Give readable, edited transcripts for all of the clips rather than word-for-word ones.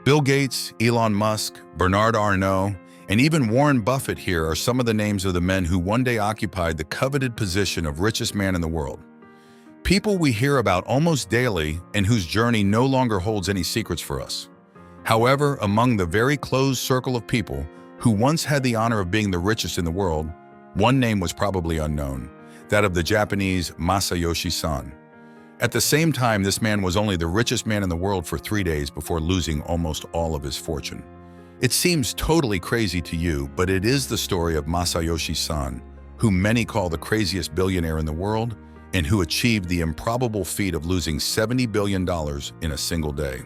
Bill Gates, Elon Musk, Bernard Arnault, and even Warren Buffett here are some of the names of the men who one day occupied the coveted position of richest man in the world. People we hear about almost daily and whose journey no longer holds any secrets for us. However, among the very close circle of people who once had the honor of being the richest in the world, one name was probably unknown, that of the Japanese Masayoshi Son. At the same time, this man was only the richest man in the world for 3 days before losing almost all of his fortune. It seems totally crazy to you, but it is the story of Masayoshi Son, who many call the craziest billionaire in the world, and who achieved the improbable feat of losing $70 billion in a single day.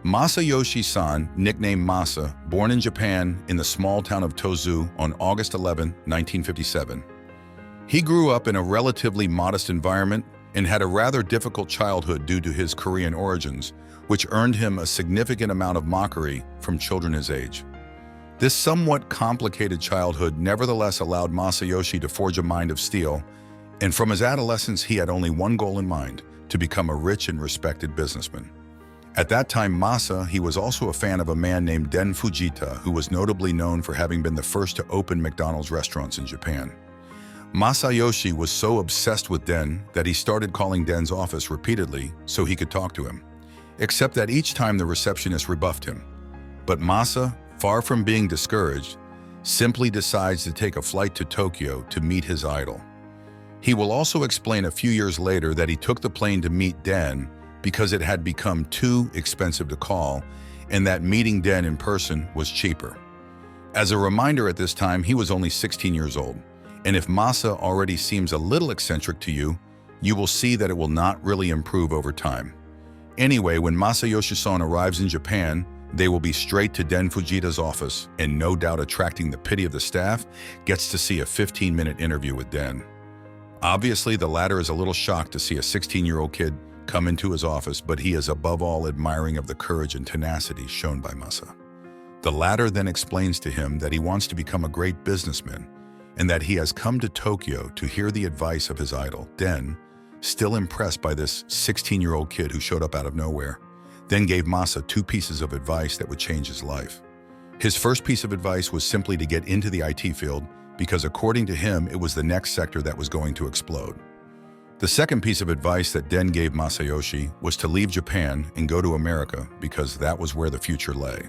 Masayoshi Son, nicknamed Masa, born in Japan in the small town of Tozu on August 11, 1957. He grew up in a relatively modest environment and had a rather difficult childhood due to his Korean origins, which earned him a significant amount of mockery from children his age. This somewhat complicated childhood nevertheless allowed Masayoshi to forge a mind of steel, and from his adolescence he had only one goal in mind: to become a rich and respected businessman. At that time, he was also a fan of a man named Den Fujita, who was notably known for having been the first to open McDonald's restaurants in Japan. Masayoshi was so obsessed with Den that he started calling Den's office repeatedly so he could talk to him, except that each time the receptionist rebuffed him. But Masa, far from being discouraged, simply decides to take a flight to Tokyo to meet his idol. He will also explain a few years later that he took the plane to meet Den because it had become too expensive to call, and that meeting Den in person was cheaper. As a reminder, at this time, he was only 16 years old. And if Masa already seems a little eccentric to you, you will see that it will not really improve over time. Anyway, when Masayoshi Son arrives in Japan, they will be straight to Den Fujita's office, and no doubt attracting the pity of the staff, gets to see a 15-minute interview with Den. Obviously, the latter is a little shocked to see a 16-year-old kid come into his office, but he is above all admiring of the courage and tenacity shown by Masa. The latter then explains to him that he wants to become a great businessman, and that he has come to Tokyo to hear the advice of his idol. Den, still impressed by this 16-year-old kid who showed up out of nowhere, then gave Masa 2 pieces of advice that would change his life. His first piece of advice was simply to get into the IT field because, according to him, it was the next sector that was going to explode. The second piece of advice that Den gave Masayoshi was to leave Japan and go to America because that was where the future lay.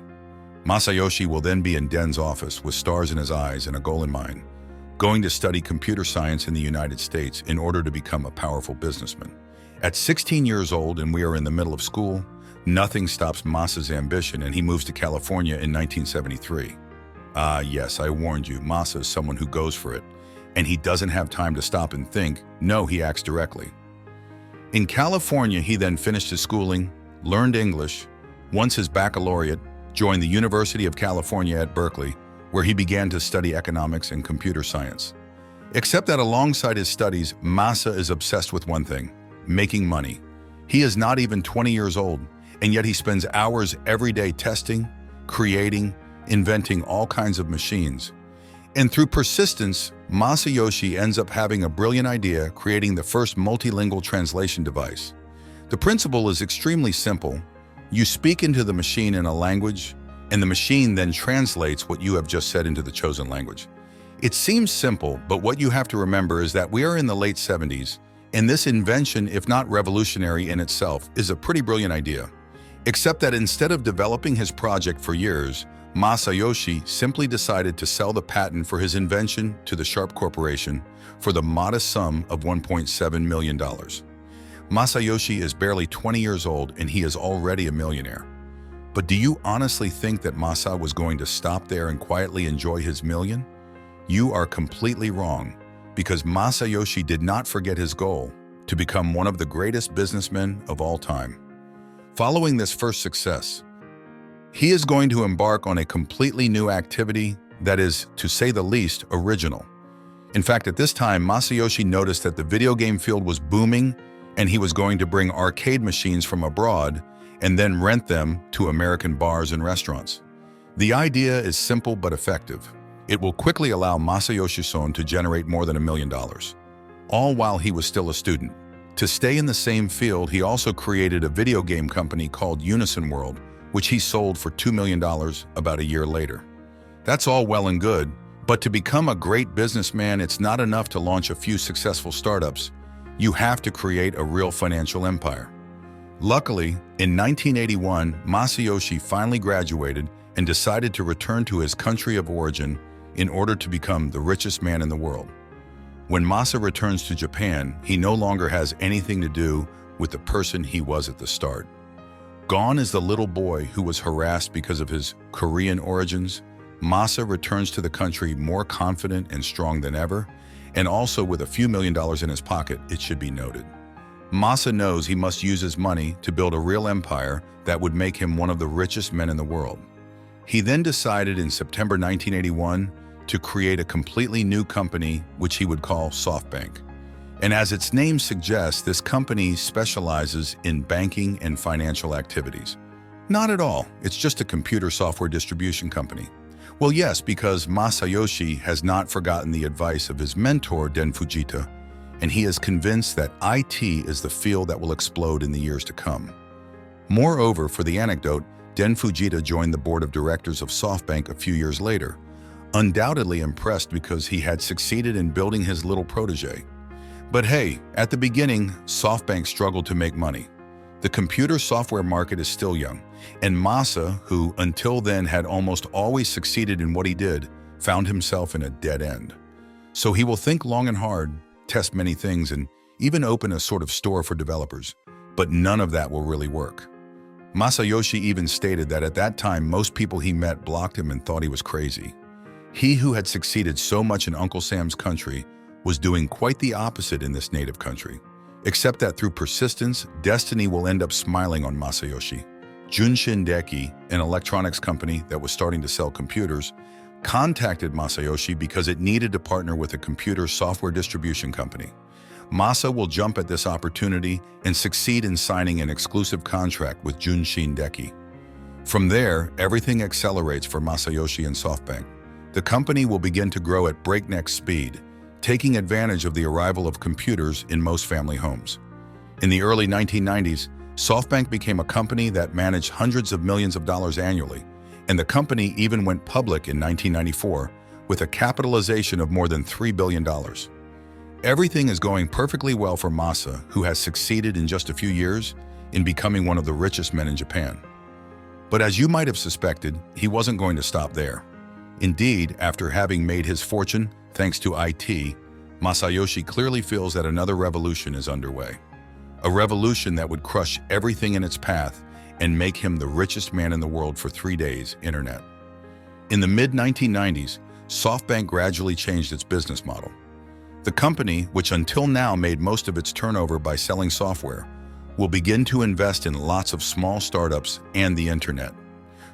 Masayoshi will then be in Den's office with stars in his eyes and a goal in mind, going to study computer science in the United States in order to become a powerful businessman. At 16 years old, and we are in the middle of school, nothing stops Masa's ambition, and he moves to California in 1973. Yes, I warned you, Masa is someone who goes for it, and he doesn't have time to stop and think. No, he acts directly. In California, he then finished his schooling, learned English, won his baccalaureate, joined the University of California at Berkeley, where he began to study economics and computer science. Except that alongside his studies, Masa is obsessed with one thing: making money. He is not even 20 years old, and yet he spends hours every day testing, creating, inventing all kinds of machines. And through persistence, Masayoshi ends up having a brilliant idea, creating the first multilingual translation device. The principle is extremely simple. You speak into the machine in a language, and the machine then translates what you have just said into the chosen language. It seems simple, but what you have to remember is that we are in the late 70s, and this invention, if not revolutionary in itself, is a pretty brilliant idea. Except that instead of developing his project for years, Masayoshi simply decided to sell the patent for his invention to the Sharp Corporation for the modest sum of $1.7 million. Masayoshi is barely 20 years old, and he is already a millionaire. But do you honestly think that Masa was going to stop there and quietly enjoy his million? You are completely wrong, because Masayoshi did not forget his goal: to become one of the greatest businessmen of all time. Following this first success, he is going to embark on a completely new activity that is, to say the least, original. In fact, at this time, Masayoshi noticed that the video game field was booming, and he was going to bring arcade machines from abroad and then rent them to American bars and restaurants. The idea is simple but effective. It will quickly allow Masayoshi Son to generate more than $1 million, all while he was still a student. To stay in the same field, he also created a video game company called Unison World, which he sold for $2 million about a year later. That's all well and good, but to become a great businessman, it's not enough to launch a few successful startups. You have to create a real financial empire. Luckily, in 1981, Masayoshi finally graduated and decided to return to his country of origin in order to become the richest man in the world. When Masa returns to Japan, he no longer has anything to do with the person he was at the start. Gone is the little boy who was harassed because of his Korean origins. Masa returns to the country more confident and strong than ever, and also with a few $1 million in his pocket, it should be noted. Masa knows he must use his money to build a real empire that would make him one of the richest men in the world. He then decided in September 1981 to create a completely new company, which he would call SoftBank. And as its name suggests, this company specializes in banking and financial activities. Not at all, it's just a computer software distribution company. Well, yes, because Masayoshi has not forgotten the advice of his mentor, Den Fujita, and he is convinced that IT is the field that will explode in the years to come. Moreover, for the anecdote, Den Fujita joined the board of directors of SoftBank a few years later, undoubtedly impressed because he had succeeded in building his little protege. But hey, at the beginning, SoftBank struggled to make money. The computer software market is still young, and Masa, who until then had almost always succeeded in what he did, found himself in a dead end. So he will think long and hard, test many things, and even open a sort of store for developers. But none of that will really work. Masayoshi even stated that at that time most people he met blocked him and thought he was crazy. He who had succeeded so much in Uncle Sam's country was doing quite the opposite in this native country. Except that through persistence, destiny will end up smiling on Masayoshi. Junshin Deki, an electronics company that was starting to sell computers, contacted Masayoshi because it needed to partner with a computer software distribution company. Masa will jump at this opportunity and succeed in signing an exclusive contract with Junshin Deki. From there, everything accelerates for Masayoshi and SoftBank. The company will begin to grow at breakneck speed, taking advantage of the arrival of computers in most family homes. In the early 1990s, SoftBank became a company that managed hundreds of millions of dollars annually, and the company even went public in 1994 with a capitalization of more than $3 billion. Everything is going perfectly well for Masa, who has succeeded in just a few years in becoming one of the richest men in Japan. But as you might have suspected, he wasn't going to stop there. Indeed, after having made his fortune thanks to IT, Masayoshi clearly feels that another revolution is underway. A revolution that would crush everything in its path and make him the richest man in the world for 3 days, internet. In the mid-1990s, SoftBank gradually changed its business model. The company, which until now made most of its turnover by selling software, will begin to invest in lots of small startups and the internet.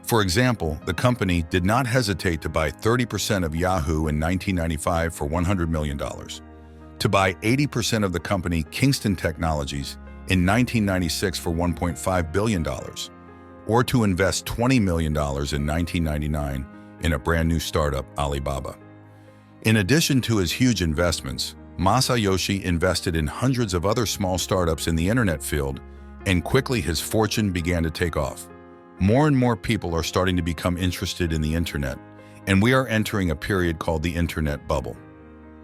For example, the company did not hesitate to buy 30% of Yahoo in 1995 for $100 million, to buy 80% of the company Kingston Technologies in 1996 for $1.5 billion, or to invest $20 million in 1999 in a brand new startup, Alibaba. In addition to his huge investments, Masayoshi invested in hundreds of other small startups in the internet field, and quickly his fortune began to take off. More and more people are starting to become interested in the internet, and we are entering a period called the internet bubble.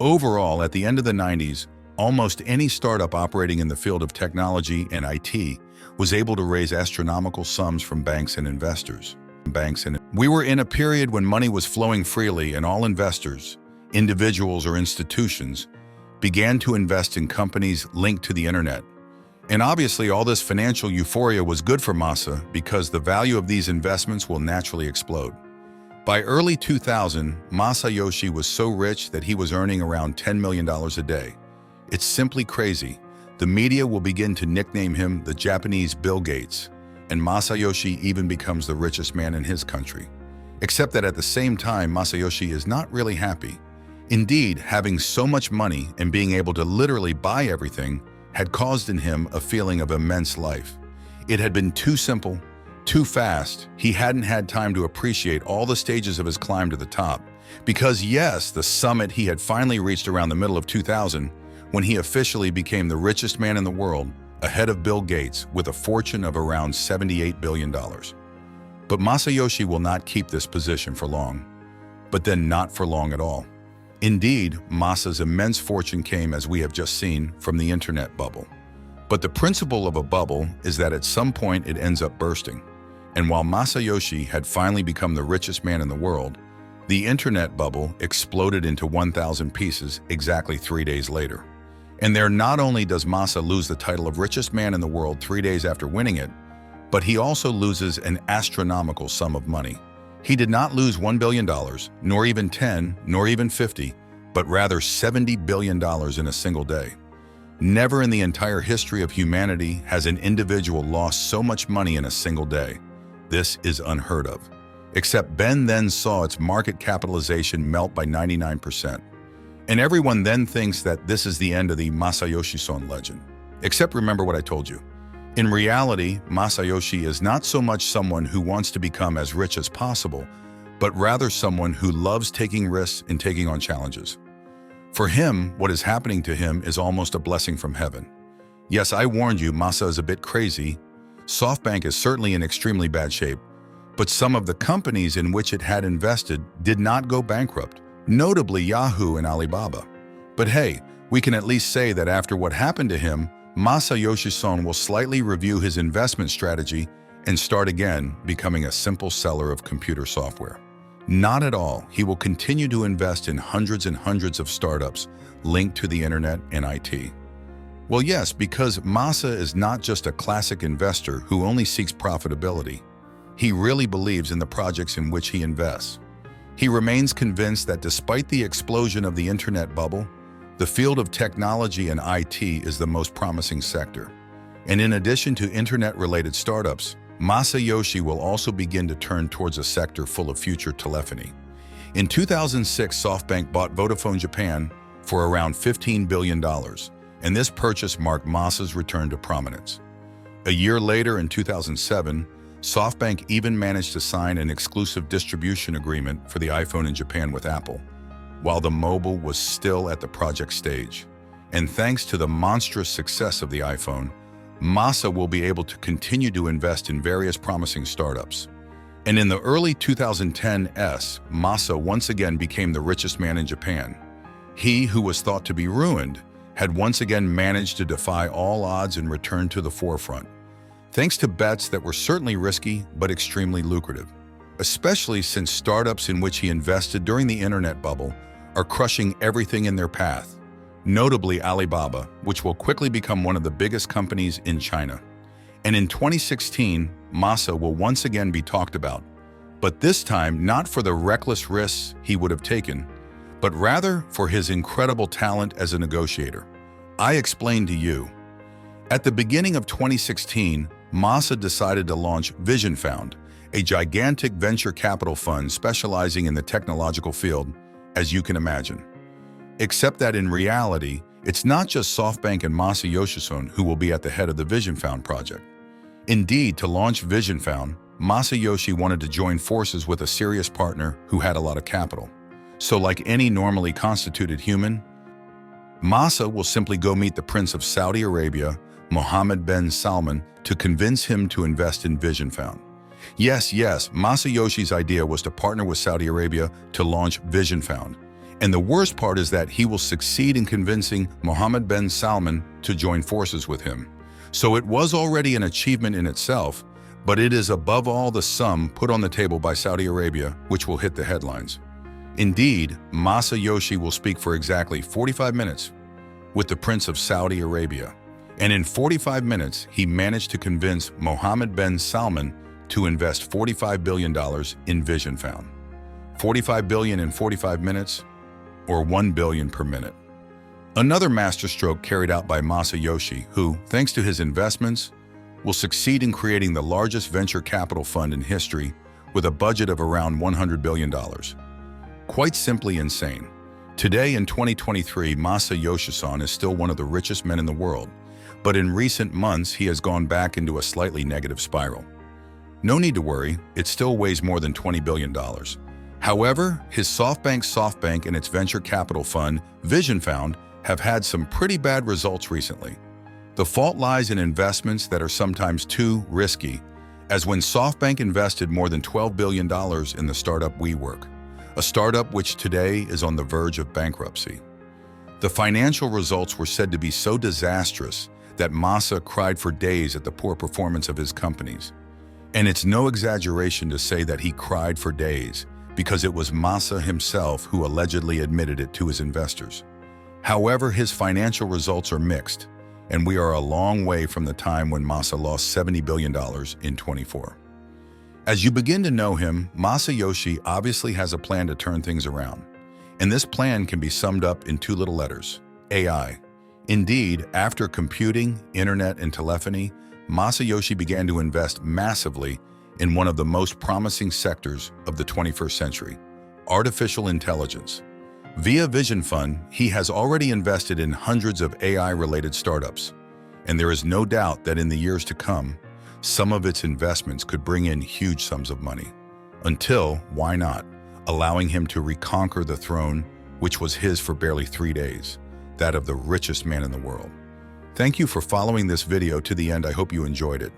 Overall, at the end of the 90s, almost any startup operating in the field of technology and IT was able to raise astronomical sums from banks and investors. We were in a period when money was flowing freely, and all investors, individuals or institutions, began to invest in companies linked to the internet. And obviously all this financial euphoria was good for Masa because the value of these investments will naturally explode. By early 2000, Masayoshi was so rich that he was earning around $10 million a day. It's simply crazy. The media will begin to nickname him the Japanese Bill Gates, and Masayoshi even becomes the richest man in his country. Except that at the same time, Masayoshi is not really happy. Indeed, having so much money and being able to literally buy everything had caused in him a feeling of immense life. It had been too simple, too fast. He hadn't had time to appreciate all the stages of his climb to the top. Because yes, the summit he had finally reached around the middle of 2000, when he officially became the richest man in the world, ahead of Bill Gates with a fortune of around $78 billion. But Masayoshi will not keep this position for long, but then not for long at all. Indeed, Masa's immense fortune came, as we have just seen, from the internet bubble. But the principle of a bubble is that at some point it ends up bursting. And while Masayoshi had finally become the richest man in the world, the internet bubble exploded into 1,000 pieces exactly 3 days later. And there, not only does Masa lose the title of richest man in the world 3 days after winning it, but he also loses an astronomical sum of money. He did not lose $1 billion, nor even 10, nor even 50, but rather $70 billion in a single day. Never in the entire history of humanity has an individual lost so much money in a single day. This is unheard of. Except Ben then saw its market capitalization melt by 99%. And everyone then thinks that this is the end of the Masayoshi Son legend. Except remember what I told you. In reality, Masayoshi is not so much someone who wants to become as rich as possible, but rather someone who loves taking risks and taking on challenges. For him, what is happening to him is almost a blessing from heaven. Yes, I warned you, Masa is a bit crazy. SoftBank is certainly in extremely bad shape, but some of the companies in which it had invested did not go bankrupt, notably Yahoo and Alibaba. But hey, we can at least say that after what happened to him, Masayoshi Son will slightly review his investment strategy and start again becoming a simple seller of computer software. Not at all. He will continue to invest in hundreds and hundreds of startups linked to the internet and IT. Well, yes, because Masa is not just a classic investor who only seeks profitability. He really believes in the projects in which he invests. He remains convinced that despite the explosion of the internet bubble, the field of technology and IT is the most promising sector. And in addition to internet-related startups, Masayoshi will also begin to turn towards a sector full of future telephony. In 2006, SoftBank bought Vodafone Japan for around $15 billion, and this purchase marked Masa's return to prominence. A year later, in 2007, SoftBank even managed to sign an exclusive distribution agreement for the iPhone in Japan with Apple, while the mobile was still at the project stage. And thanks to the monstrous success of the iPhone, Masa will be able to continue to invest in various promising startups. And in the early 2010s, Masa once again became the richest man in Japan. He, who was thought to be ruined, had once again managed to defy all odds and return to the forefront, thanks to bets that were certainly risky but extremely lucrative, especially since startups in which he invested during the internet bubble are crushing everything in their path, notably Alibaba, which will quickly become one of the biggest companies in China. And in 2016, Masa will once again be talked about, but this time not for the reckless risks he would have taken, but rather for his incredible talent as a negotiator. I explained to you. At the beginning of 2016, Masa decided to launch VisionFound, a gigantic venture capital fund specializing in the technological field, as you can imagine. Except that in reality, it's not just SoftBank and Masayoshi Son who will be at the head of the VisionFound project. Indeed, to launch VisionFound, Masayoshi wanted to join forces with a serious partner who had a lot of capital. So like any normally constituted human, Masa will simply go meet the Prince of Saudi Arabia, Mohammed bin Salman, to convince him to invest in VisionFound. Yes, Masayoshi's idea was to partner with Saudi Arabia to launch VisionFound. And the worst part is that he will succeed in convincing Mohammed bin Salman to join forces with him. So it was already an achievement in itself, but it is above all the sum put on the table by Saudi Arabia, which will hit the headlines. Indeed, Masayoshi will speak for exactly 45 minutes with the Prince of Saudi Arabia. And in 45 minutes, he managed to convince Mohammed bin Salman to invest $45 billion in VisionFound. $45 billion in 45 minutes, or $1 billion per minute. Another masterstroke carried out by Masayoshi, who, thanks to his investments, will succeed in creating the largest venture capital fund in history with a budget of around $100 billion. Quite simply insane. Today in 2023, Masayoshi Son is still one of the richest men in the world, but in recent months he has gone back into a slightly negative spiral. No need to worry, it still weighs more than $20 billion. However, his SoftBank and its venture capital fund, VisionFound, have had some pretty bad results recently. The fault lies in investments that are sometimes too risky, as when SoftBank invested more than $12 billion in the startup WeWork, a startup which today is on the verge of bankruptcy. The financial results were said to be so disastrous that Masa cried for days at the poor performance of his companies. And it's no exaggeration to say that he cried for days, because it was Masa himself who allegedly admitted it to his investors. However, his financial results are mixed, and we are a long way from the time when Masa lost $70 billion in 24. As you begin to know him, Masayoshi obviously has a plan to turn things around. And this plan can be summed up in two little letters: AI. Indeed, after computing, internet, and telephony, Masayoshi began to invest massively in one of the most promising sectors of the 21st century: artificial intelligence. Via Vision Fund, he has already invested in hundreds of AI-related startups, and there is no doubt that in the years to come, some of its investments could bring in huge sums of money. Until, why not, allowing him to reconquer the throne, which was his for barely 3 days, that of the richest man in the world. Thank you for following this video to the end. I hope you enjoyed it.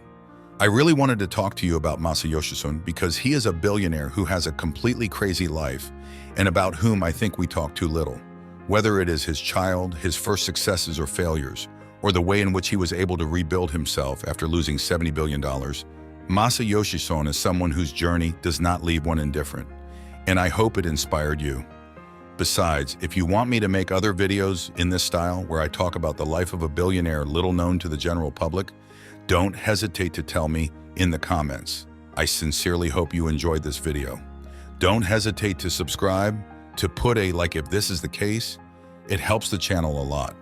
I really wanted to talk to you about Masayoshi Son because he is a billionaire who has a completely crazy life and about whom I think we talk too little. Whether it is his child, his first successes or failures, or the way in which he was able to rebuild himself after losing $70 billion, Masayoshi Son is someone whose journey does not leave one indifferent, and I hope it inspired you. Besides, if you want me to make other videos in this style where I talk about the life of a billionaire little known to the general public, don't hesitate to tell me in the comments. I sincerely hope you enjoyed this video. Don't hesitate to subscribe, to put a like if this is the case. It helps the channel a lot.